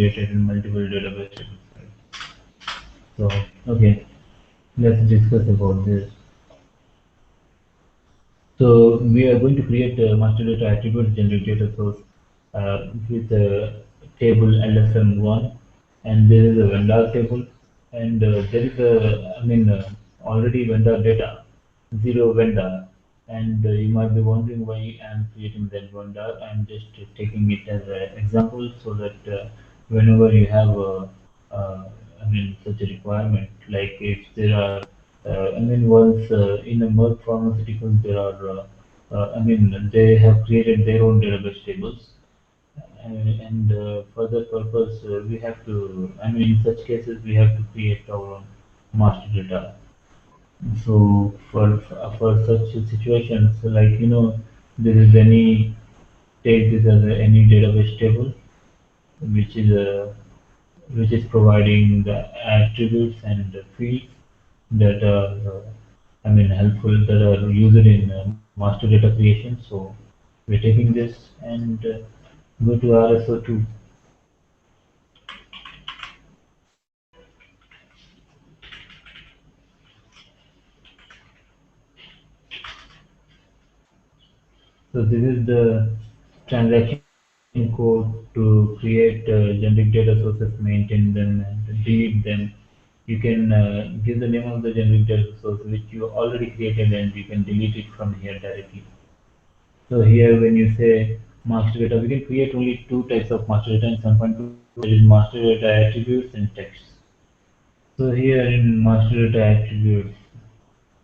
created in multiple database tables. Right? So, okay, let's discuss about this. So we are going to create a master data attribute generic data source with a table LSM1, and there is a vendor table, and there is a, already vendor data, zero vendor, and you might be wondering why I'm creating that vendor. I'm just taking it as an example so that whenever you have such a requirement, like if there are once in the Merck Pharmaceuticals, there are, they have created their own database tables, and for that purpose, we have to, in such cases, we have to create our own master data. So for such situations, like there is any take this as any database table, which is a which is providing the attributes and the fields that are, helpful, that are used in master data creation. So we're taking this and go to RSO2. So this is the transaction code to create generic data sources, maintain them, and delete them. You can give the name of the generic data source which you already created, and you can delete it from here directly. So here when you say master data, we can create only two types of master data in 7.2. There is master data attributes and text. So here in master data attributes,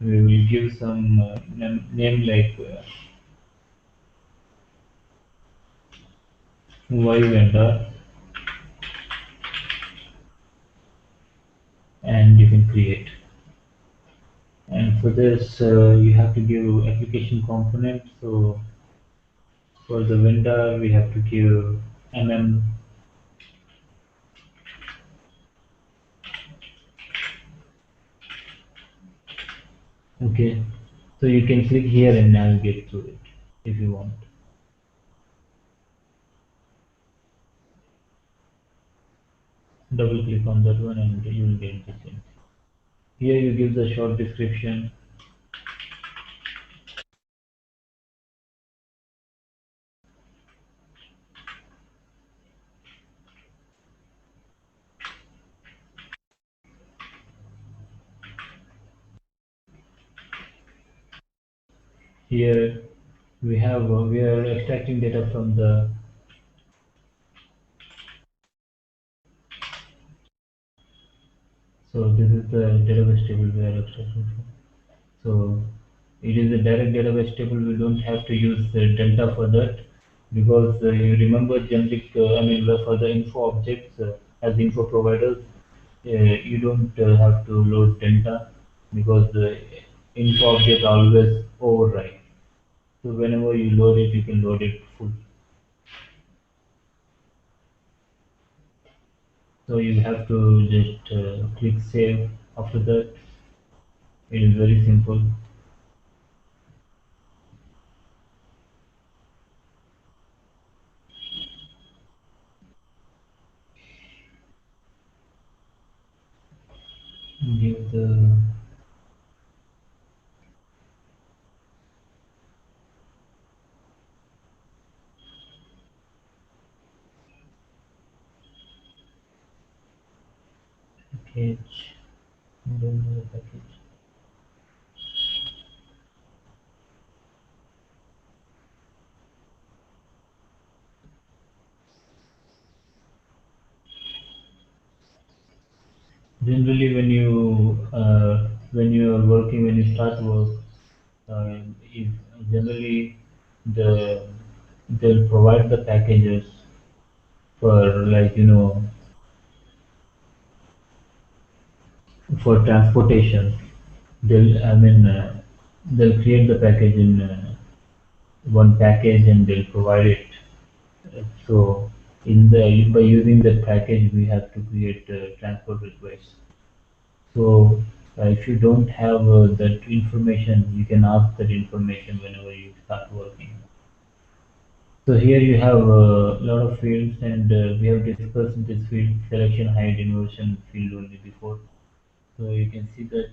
we will give some name like Y vendor, and you can create. And for this, you have to give application component. So for the vendor, we have to give mm. Okay, so you can click here and navigate through it if you want. Double click on that one and you will get the same. Here you give the short description. Here we are extracting data from the, so this is the database table we are extracting from. So it is a direct database table. We don't have to use delta for that, because you remember generic, for the info objects as info providers, you don't have to load delta, because the info object always override. So whenever you load it, you can load it full. So you have to just click save. After that, it is very simple. Give the package. I don't know the package. Generally, when you are working, when you start work, uh, if generally the they'll provide the packages for, like for transportation. They'll create the package in one package and they'll provide it. So in the by using that package, we have to create transport requests. So if you don't have that information, you can ask that information whenever you start working. So here you have a lot of fields, and we have discussed this field selection, hide, inversion field only before. So you can see that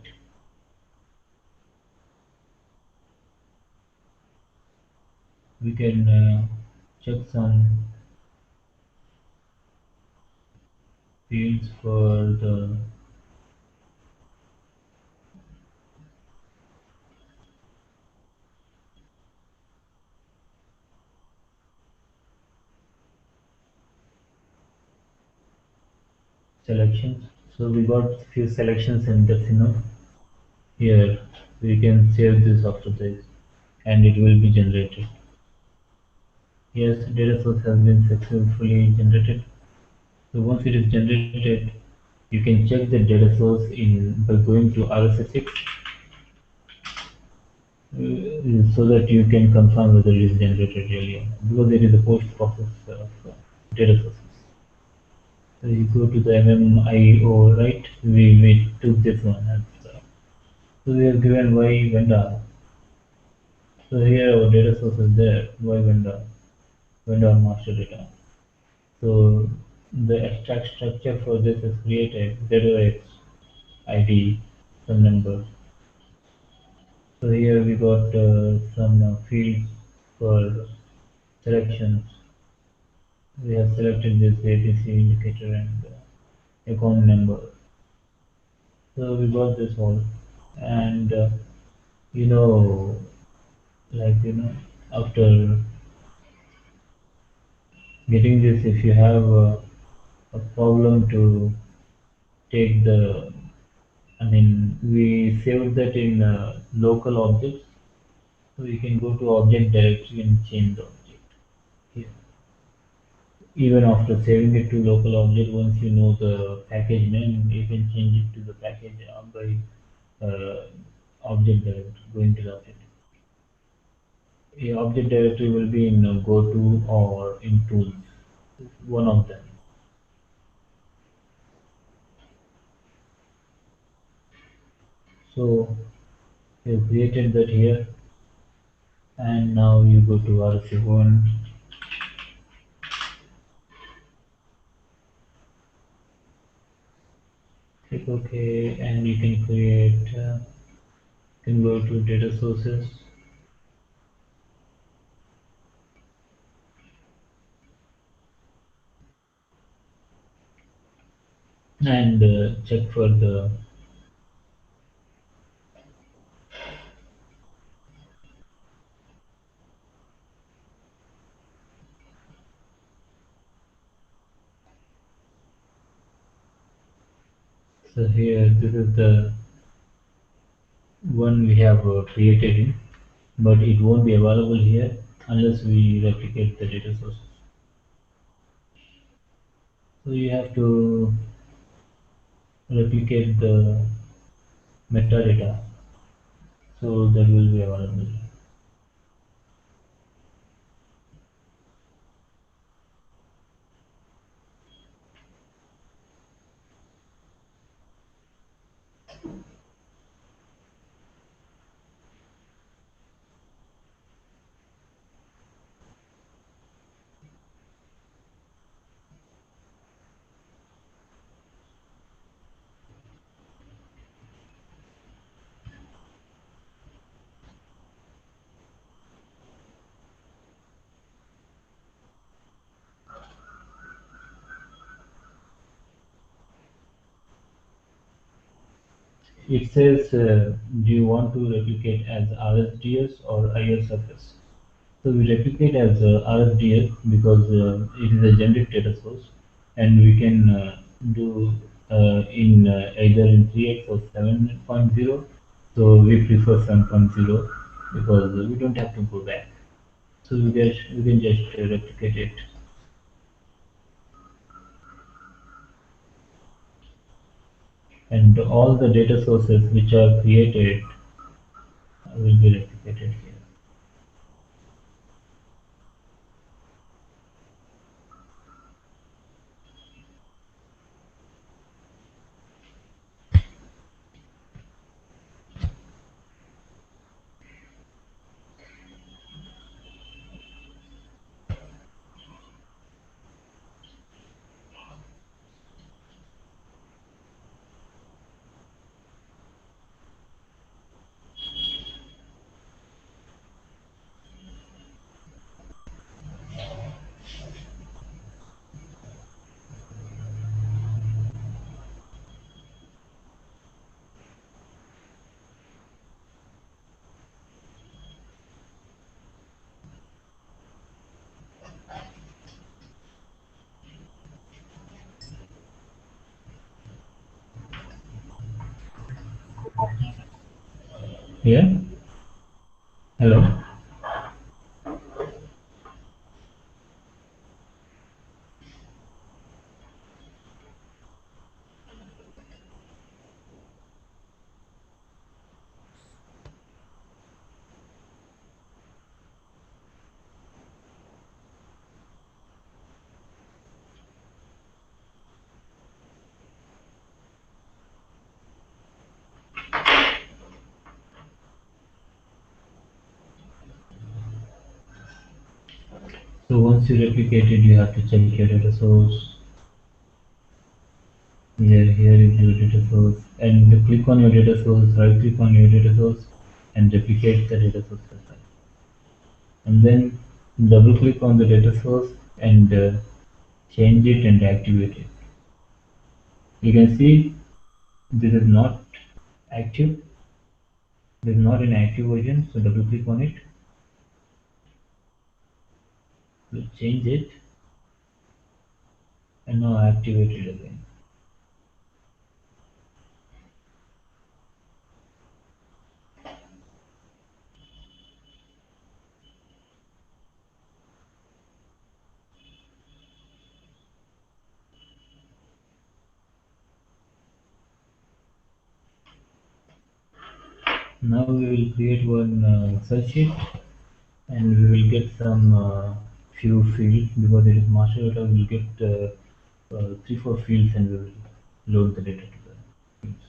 we can check some fields for the selections. So we got few selections, and that's enough. Here we can save this after this, and it will be generated. Yes, data source has been successfully generated. So once it is generated, you can check the data source in by going to RSS6 so that you can confirm whether it is generated really or not, because it is a post process of data sources. So you go to the MMIO, right? We took this one. So we have given Y vendor. So here our data source is there, Y vendor master data. So the extract structure for this is created ZOX ID some number. So here we got some fields for selections. We have selected this ABC indicator and account number. So we got this all, and you know, like after getting this, if you have a problem to take the, I mean, we saved that in local objects, so you can go to object directory and change the object here. Even after saving it to local object, once you know the package name, you can change it to the package by uh, object directory, going to the object. A object directory will be in goto or in tools, one of them. So you have created that here, and now you go to RC1, click OK, and you can create, can go to data sources and check for the, so here this is the one we have created in, but it won't be available here unless we replicate the data sources. So you have to replicate the metadata, so that will be available. It says, do you want to replicate as RSDS or ISFS? So we replicate as RSDS because it is a generic data source, and we can do in either in 3x or 7.0. So we prefer 7.0 because we don't have to go back. So we can just replicate it, and all the data sources which are created will be replicated here. Yeah. Hello. So once you replicate it, you have to check your data source. Here is your data source, and click on your data source. Right click on your data source, and replicate the data source as well. And then double click on the data source and change it and activate it. You can see this is not active. This is not an active version. So double click on it. We'll change it and now activate it again. Now we will create one Excel sheet, and we will get some few fields because it is master data. We will get 3 4 fields, and we will load the data to the fields.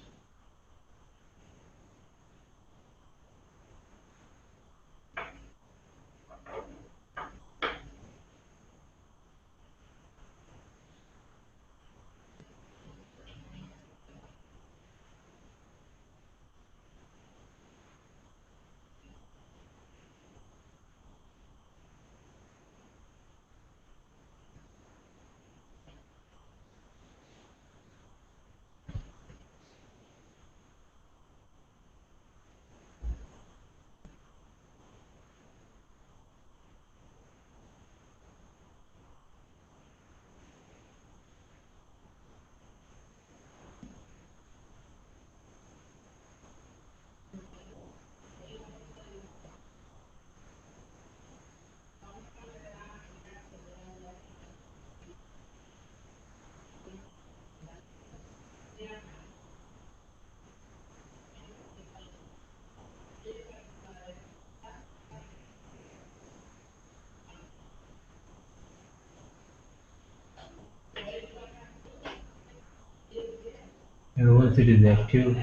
And once it is active,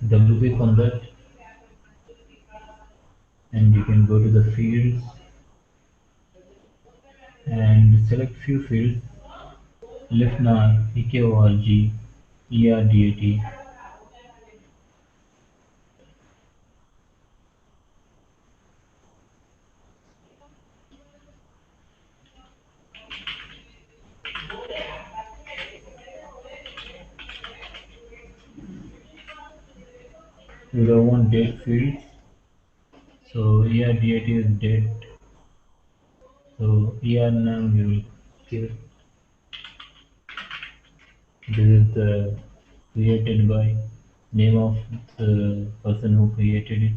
double click on that, and you can go to the fields and select few fields: LIFNA, EKORG, ERDAT. We don't want date fields, so ERDAT is date. So ER name we will give. This is the created by name of the person who created it.